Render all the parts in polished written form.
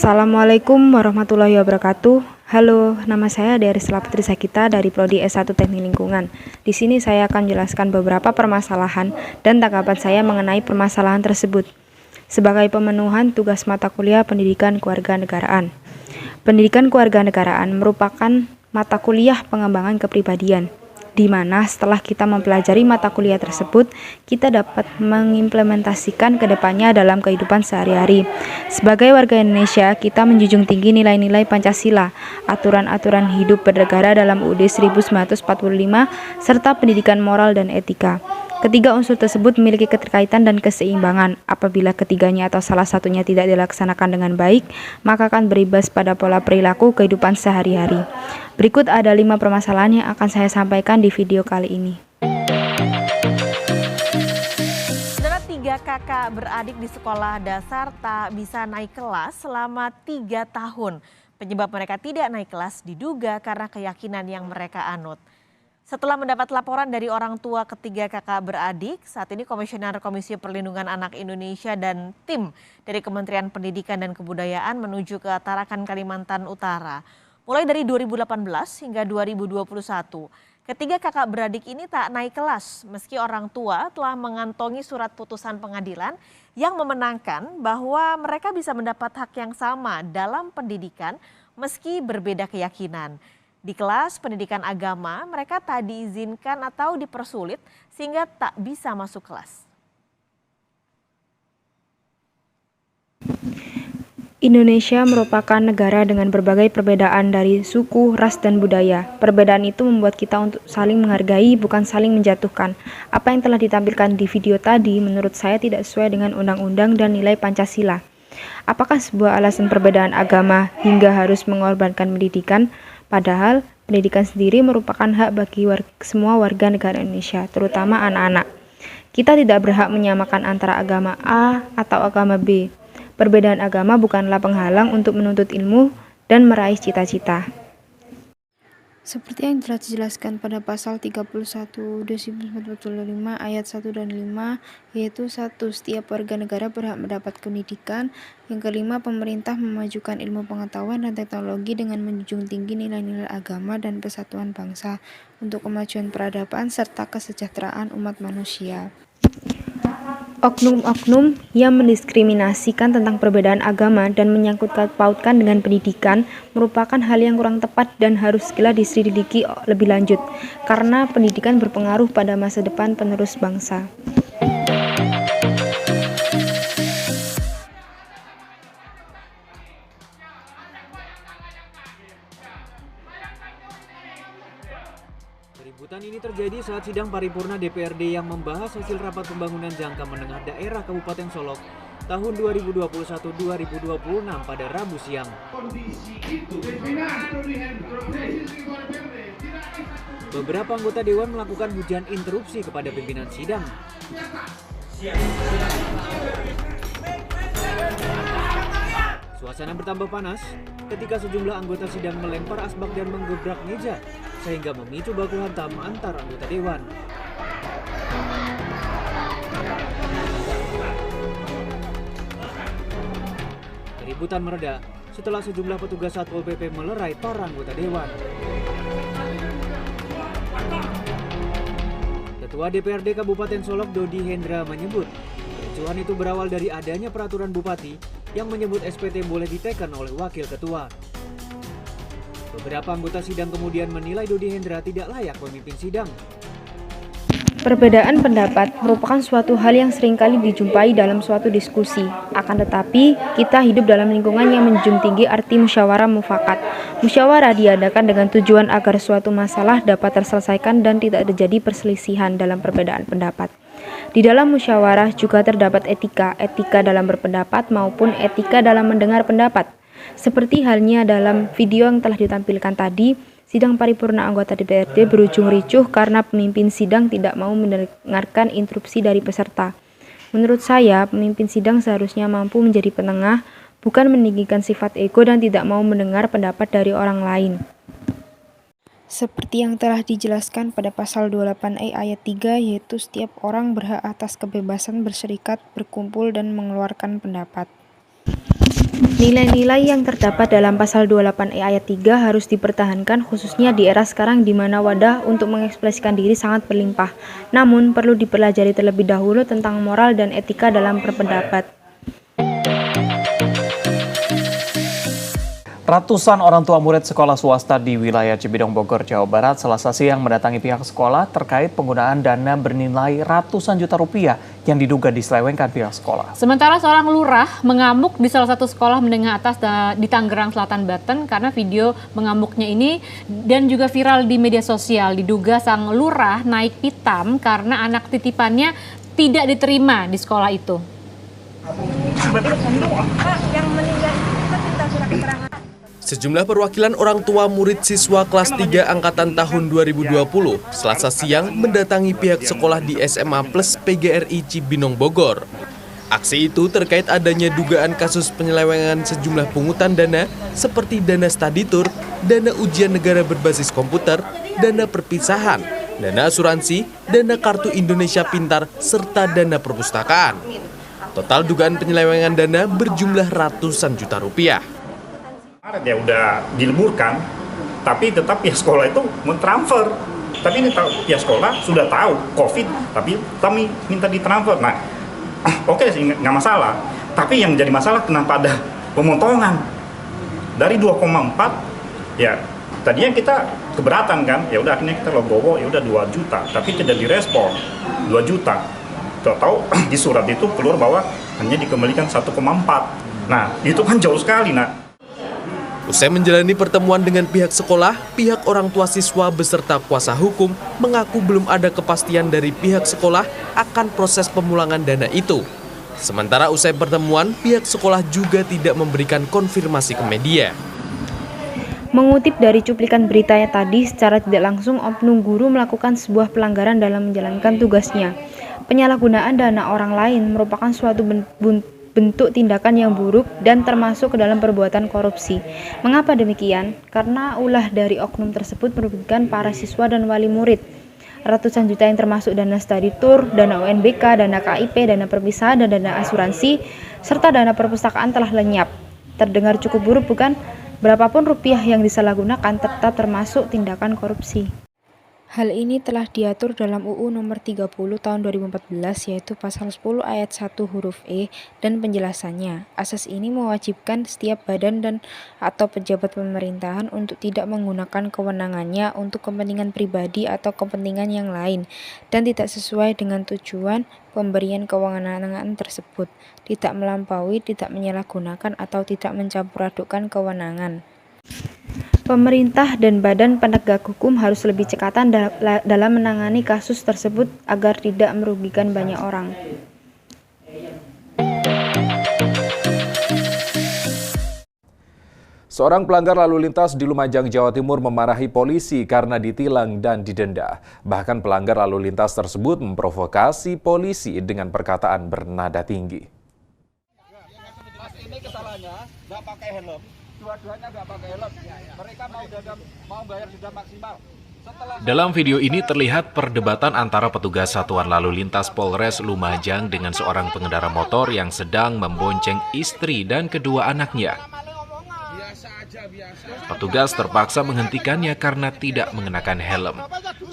Assalamualaikum warahmatullahi wabarakatuh. Halo, nama saya Derisla Putri Sakita dari Prodi S1 Teknik Lingkungan. Di sini saya akan menjelaskan beberapa permasalahan dan tanggapan saya mengenai permasalahan tersebut sebagai pemenuhan tugas mata kuliah Pendidikan Kewarganegaraan. Pendidikan Kewarganegaraan merupakan mata kuliah pengembangan kepribadian, di mana setelah kita mempelajari mata kuliah tersebut, kita dapat mengimplementasikan kedepannya dalam kehidupan sehari-hari. Sebagai warga Indonesia, kita menjunjung tinggi nilai-nilai Pancasila, aturan-aturan hidup bernegara dalam UUD 1945, serta pendidikan moral dan etika. Ketiga unsur tersebut memiliki keterkaitan dan keseimbangan. Apabila ketiganya atau salah satunya tidak dilaksanakan dengan baik, maka akan berimbas pada pola perilaku kehidupan sehari-hari. Berikut ada 5 permasalahan yang akan saya sampaikan di video kali ini. Saudara, 3 kakak beradik di sekolah dasar tak bisa naik kelas selama 3 tahun. Penyebab mereka tidak naik kelas diduga karena keyakinan yang mereka anut. Setelah mendapat laporan dari orang tua ketiga kakak beradik, saat ini Komisioner Komisi Perlindungan Anak Indonesia dan tim dari Kementerian Pendidikan dan Kebudayaan menuju ke Tarakan, Kalimantan Utara. Mulai dari 2018 hingga 2021, ketiga kakak beradik ini tak naik kelas meski orang tua telah mengantongi surat putusan pengadilan yang memenangkan bahwa mereka bisa mendapat hak yang sama dalam pendidikan meski berbeda keyakinan. Di kelas pendidikan agama, mereka tak diizinkan atau dipersulit sehingga tak bisa masuk kelas. Indonesia merupakan negara dengan berbagai perbedaan dari suku, ras, dan budaya. Perbedaan itu membuat kita untuk saling menghargai, bukan saling menjatuhkan. Apa yang telah ditampilkan di video tadi menurut saya tidak sesuai dengan undang-undang dan nilai Pancasila. Apakah sebuah alasan perbedaan agama hingga harus mengorbankan pendidikan? Padahal pendidikan sendiri merupakan hak bagi semua warga negara Indonesia, terutama anak-anak. Kita tidak berhak menyamakan antara agama A atau agama B. Perbedaan agama bukanlah penghalang untuk menuntut ilmu dan meraih cita-cita. Seperti yang telah dijelaskan pada pasal 31 UUD 1945 ayat 1 dan 5, yaitu 1. Setiap warga negara berhak mendapat pendidikan. Yang kelima, pemerintah memajukan ilmu pengetahuan dan teknologi dengan menjunjung tinggi nilai-nilai agama dan persatuan bangsa untuk kemajuan peradaban serta kesejahteraan umat manusia. Oknum-oknum yang mendiskriminasikan tentang perbedaan agama dan menyangkut pautkan dengan pendidikan merupakan hal yang kurang tepat dan harus segera diselidiki lebih lanjut, karena pendidikan berpengaruh pada masa depan penerus bangsa. Keributan ini terjadi saat sidang paripurna DPRD yang membahas hasil rapat pembangunan jangka menengah daerah Kabupaten Solok tahun 2021-2026 pada Rabu siang. Beberapa anggota dewan melakukan hujan interupsi kepada pimpinan sidang. Suasana bertambah panas ketika sejumlah anggota sidang melempar asbak dan menggebrak meja sehingga memicu baku hantam antar anggota dewan. Keributan mereda setelah sejumlah petugas Satpol PP melerai para anggota dewan. Ketua DPRD Kabupaten Solok Dodi Hendra menyebut kericuhan itu berawal dari adanya peraturan bupati yang menyebut SPT boleh diteken oleh wakil ketua. Beberapa anggota sidang kemudian menilai Dodi Hendra tidak layak memimpin sidang. Perbedaan pendapat merupakan suatu hal yang seringkali dijumpai dalam suatu diskusi. Akan tetapi, kita hidup dalam lingkungan yang menjunjung tinggi arti musyawarah mufakat. Musyawarah diadakan dengan tujuan agar suatu masalah dapat terselesaikan dan tidak terjadi perselisihan dalam perbedaan pendapat. Di dalam musyawarah juga terdapat etika dalam berpendapat maupun etika dalam mendengar pendapat. Seperti halnya dalam video yang telah ditampilkan tadi, sidang paripurna anggota DPRD berujung ricuh karena pemimpin sidang tidak mau mendengarkan interupsi dari peserta. Menurut saya, pemimpin sidang seharusnya mampu menjadi penengah, bukan meninggikan sifat ego dan tidak mau mendengar pendapat dari orang lain. Seperti yang telah dijelaskan pada pasal 28E ayat 3, yaitu setiap orang berhak atas kebebasan berserikat, berkumpul, dan mengeluarkan pendapat. Nilai-nilai yang terdapat dalam pasal 28E ayat 3 harus dipertahankan khususnya di era sekarang di mana wadah untuk mengekspresikan diri sangat berlimpah. Namun, perlu dipelajari terlebih dahulu tentang moral dan etika dalam berpendapat. Ratusan orang tua murid sekolah swasta di wilayah Cibinong, Bogor, Jawa Barat Selasa siang mendatangi pihak sekolah terkait penggunaan dana bernilai ratusan juta rupiah yang diduga diselewengkan pihak sekolah. Sementara seorang lurah mengamuk di salah satu sekolah menengah atas di Tangerang Selatan, Banten karena video mengamuknya ini dan juga viral di media sosial. Diduga sang lurah naik pitam karena anak titipannya tidak diterima di sekolah itu. Sejumlah perwakilan orang tua murid siswa kelas 3 angkatan tahun 2020 Selasa siang mendatangi pihak sekolah di SMA Plus PGRI Cibinong, Bogor. Aksi itu terkait adanya dugaan kasus penyelewengan sejumlah pungutan dana seperti dana study tour, dana ujian negara berbasis komputer, dana perpisahan, dana asuransi, dana kartu Indonesia Pintar, serta dana perpustakaan. Total dugaan penyelewengan dana berjumlah ratusan juta rupiah. Ya udah diliburkan, tapi tetap pihak sekolah itu mentransfer. Tapi ini pihak sekolah sudah tahu COVID, tapi kami minta ditransfer. Nah, oke sih nggak masalah. Tapi yang jadi masalah kenapa ada pemotongan dari 2,4? Ya tadinya kita keberatan kan, ya udah akhirnya kita logowo, ya udah 2 juta, tapi tidak direspon 2 juta. Tahu di surat itu keluar bahwa hanya dikembalikan 1,4. Nah itu kan jauh sekali, nak. Usai menjalani pertemuan dengan pihak sekolah, pihak orang tua siswa beserta kuasa hukum mengaku belum ada kepastian dari pihak sekolah akan proses pemulangan dana itu. Sementara usai pertemuan, pihak sekolah juga tidak memberikan konfirmasi ke media. Mengutip dari cuplikan beritanya tadi, secara tidak langsung oknum guru melakukan sebuah pelanggaran dalam menjalankan tugasnya. Penyalahgunaan dana orang lain merupakan suatu bentuk tindakan yang buruk dan termasuk ke dalam perbuatan korupsi. Mengapa demikian? Karena ulah dari oknum tersebut merugikan para siswa dan wali murid. Ratusan juta yang termasuk dana study tour, dana UNBK, dana KIP, dana perpisahan, dan dana asuransi, serta dana perpustakaan telah lenyap. Terdengar cukup buruk bukan? Berapapun rupiah yang disalahgunakan tetap termasuk tindakan korupsi. Hal ini telah diatur dalam UU Nomor 30 Tahun 2014 yaitu Pasal 10 Ayat 1 huruf E dan penjelasannya. Asas ini mewajibkan setiap badan dan atau pejabat pemerintahan untuk tidak menggunakan kewenangannya untuk kepentingan pribadi atau kepentingan yang lain dan tidak sesuai dengan tujuan pemberian kewenangan tersebut, tidak melampaui, tidak menyalahgunakan atau tidak mencampur adukkan kewenangan. Pemerintah dan badan penegak hukum harus lebih cekatan dalam menangani kasus tersebut agar tidak merugikan banyak orang. Seorang pelanggar lalu lintas di Lumajang, Jawa Timur memarahi polisi karena ditilang dan didenda. Bahkan pelanggar lalu lintas tersebut memprovokasi polisi dengan perkataan bernada tinggi. Mas, ini kesalahannya nggak pakai helm. Dua-duanya nggak pakai helm. Mereka mau bayar denda maksimal. Dalam video ini terlihat perdebatan antara petugas Satuan Lalu Lintas Polres Lumajang dengan seorang pengendara motor yang sedang membonceng istri dan kedua anaknya. Petugas terpaksa menghentikannya karena tidak mengenakan helm.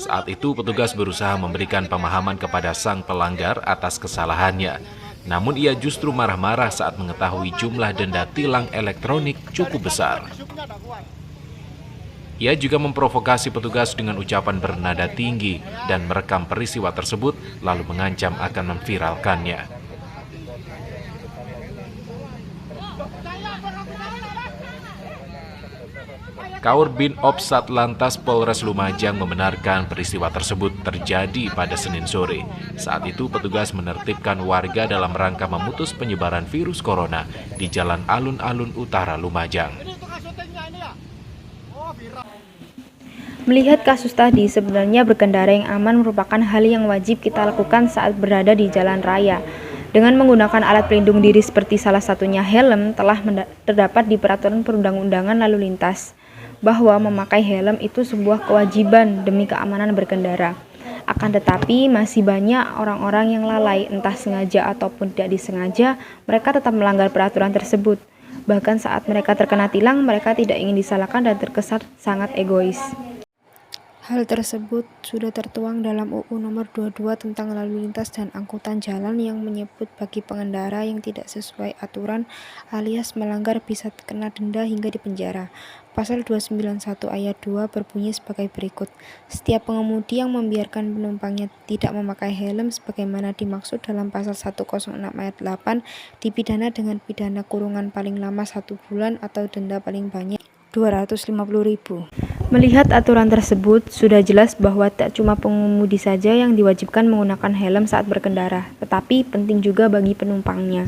Saat itu petugas berusaha memberikan pemahaman kepada sang pelanggar atas kesalahannya. Namun ia justru marah-marah saat mengetahui jumlah denda tilang elektronik cukup besar. Ia juga memprovokasi petugas dengan ucapan bernada tinggi dan merekam peristiwa tersebut lalu mengancam akan memviralkannya. Kabid Ops Satlantas Polres Lumajang membenarkan peristiwa tersebut terjadi pada Senin sore. Saat itu petugas menertibkan warga dalam rangka memutus penyebaran virus corona di Jalan Alun-Alun Utara Lumajang. Melihat kasus tadi, sebenarnya berkendara yang aman merupakan hal yang wajib kita lakukan saat berada di jalan raya. Dengan menggunakan alat pelindung diri seperti salah satunya helm telah terdapat di Peraturan Perundang-undangan Lalu Lintas bahwa memakai helm itu sebuah kewajiban demi keamanan berkendara. Akan tetapi masih banyak orang-orang yang lalai, entah sengaja ataupun tidak disengaja, mereka tetap melanggar peraturan tersebut. Bahkan saat mereka terkena tilang, mereka tidak ingin disalahkan dan terkesan sangat egois. Hal tersebut sudah tertuang dalam UU Nomor 22 tentang Lalu Lintas dan Angkutan Jalan yang menyebut bagi pengendara yang tidak sesuai aturan alias melanggar bisa kena denda hingga dipenjara. Pasal 291 ayat 2 berbunyi sebagai berikut. Setiap pengemudi yang membiarkan penumpangnya tidak memakai helm sebagaimana dimaksud dalam pasal 106 ayat 8 dipidana dengan pidana kurungan paling lama 1 bulan atau denda paling banyak 250.000. Melihat aturan tersebut, sudah jelas bahwa tak cuma pengemudi saja yang diwajibkan menggunakan helm saat berkendara, tetapi penting juga bagi penumpangnya.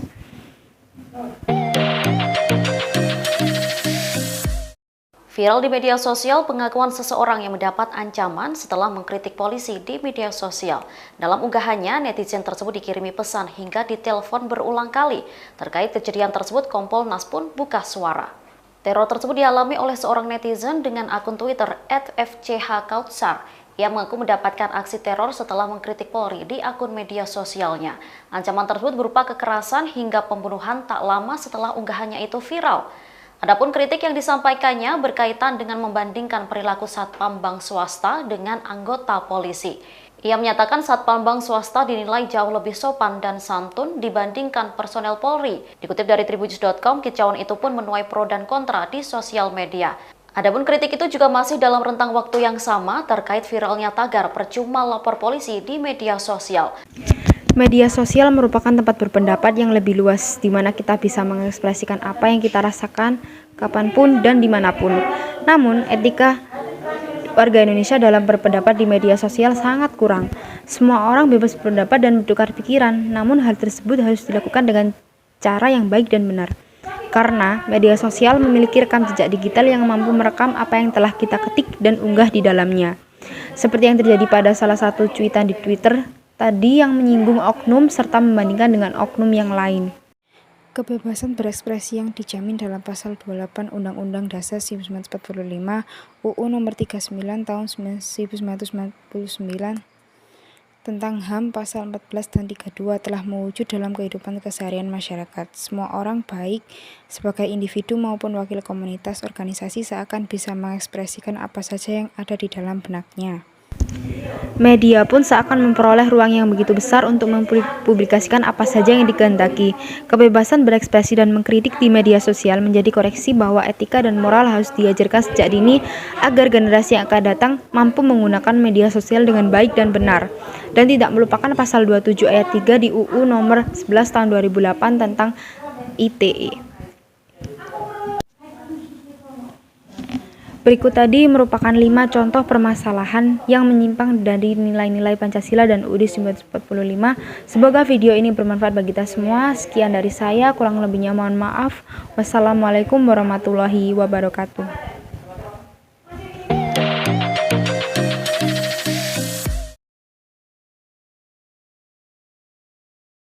Viral di media sosial pengakuan seseorang yang mendapat ancaman setelah mengkritik polisi di media sosial. Dalam unggahannya, netizen tersebut dikirimi pesan hingga ditelepon berulang kali. Terkait kejadian tersebut, Kompolnas pun buka suara. Teror tersebut dialami oleh seorang netizen dengan akun Twitter @fchkautsar yang mengaku mendapatkan aksi teror setelah mengkritik Polri di akun media sosialnya. Ancaman tersebut berupa kekerasan hingga pembunuhan tak lama setelah unggahannya itu viral. Adapun kritik yang disampaikannya berkaitan dengan membandingkan perilaku satpam bank swasta dengan anggota polisi. Ia menyatakan satpam bank swasta dinilai jauh lebih sopan dan santun dibandingkan personel Polri. Dikutip dari Tribunnews.com, kicauan itu pun menuai pro dan kontra di sosial media. Adapun kritik itu juga masih dalam rentang waktu yang sama terkait viralnya tagar percuma lapor polisi di media sosial. Media sosial merupakan tempat berpendapat yang lebih luas, di mana kita bisa mengekspresikan apa yang kita rasakan, kapanpun dan dimanapun. Namun, etika warga Indonesia dalam berpendapat di media sosial sangat kurang. Semua orang bebas berpendapat dan bertukar pikiran, namun hal tersebut harus dilakukan dengan cara yang baik dan benar. Karena media sosial memiliki rekam jejak digital yang mampu merekam apa yang telah kita ketik dan unggah di dalamnya. Seperti yang terjadi pada salah satu cuitan di Twitter tadi yang menyinggung oknum serta membandingkan dengan oknum yang lain. Kebebasan berekspresi yang dijamin dalam Pasal 28 Undang-Undang Dasar 1945, UU Nomor 39 Tahun 1949 tentang HAM Pasal 14 dan 32 telah mewujud dalam kehidupan keseharian masyarakat. Semua orang, baik sebagai individu maupun wakil komunitas organisasi, seakan bisa mengekspresikan apa saja yang ada di dalam benaknya. Media pun seakan memperoleh ruang yang begitu besar untuk mempublikasikan apa saja yang dikehendaki. Kebebasan berekspresi dan mengkritik di media sosial menjadi koreksi bahwa etika dan moral harus diajarkan sejak dini agar generasi yang akan datang mampu menggunakan media sosial dengan baik dan benar. Dan tidak melupakan pasal 27 ayat 3 di UU nomor 11 tahun 2008 tentang ITE. Berikut tadi merupakan 5 contoh permasalahan yang menyimpang dari nilai-nilai Pancasila dan UUD 1945. Semoga video ini bermanfaat bagi kita semua. Sekian dari saya, kurang lebihnya mohon maaf. Wassalamualaikum warahmatullahi wabarakatuh.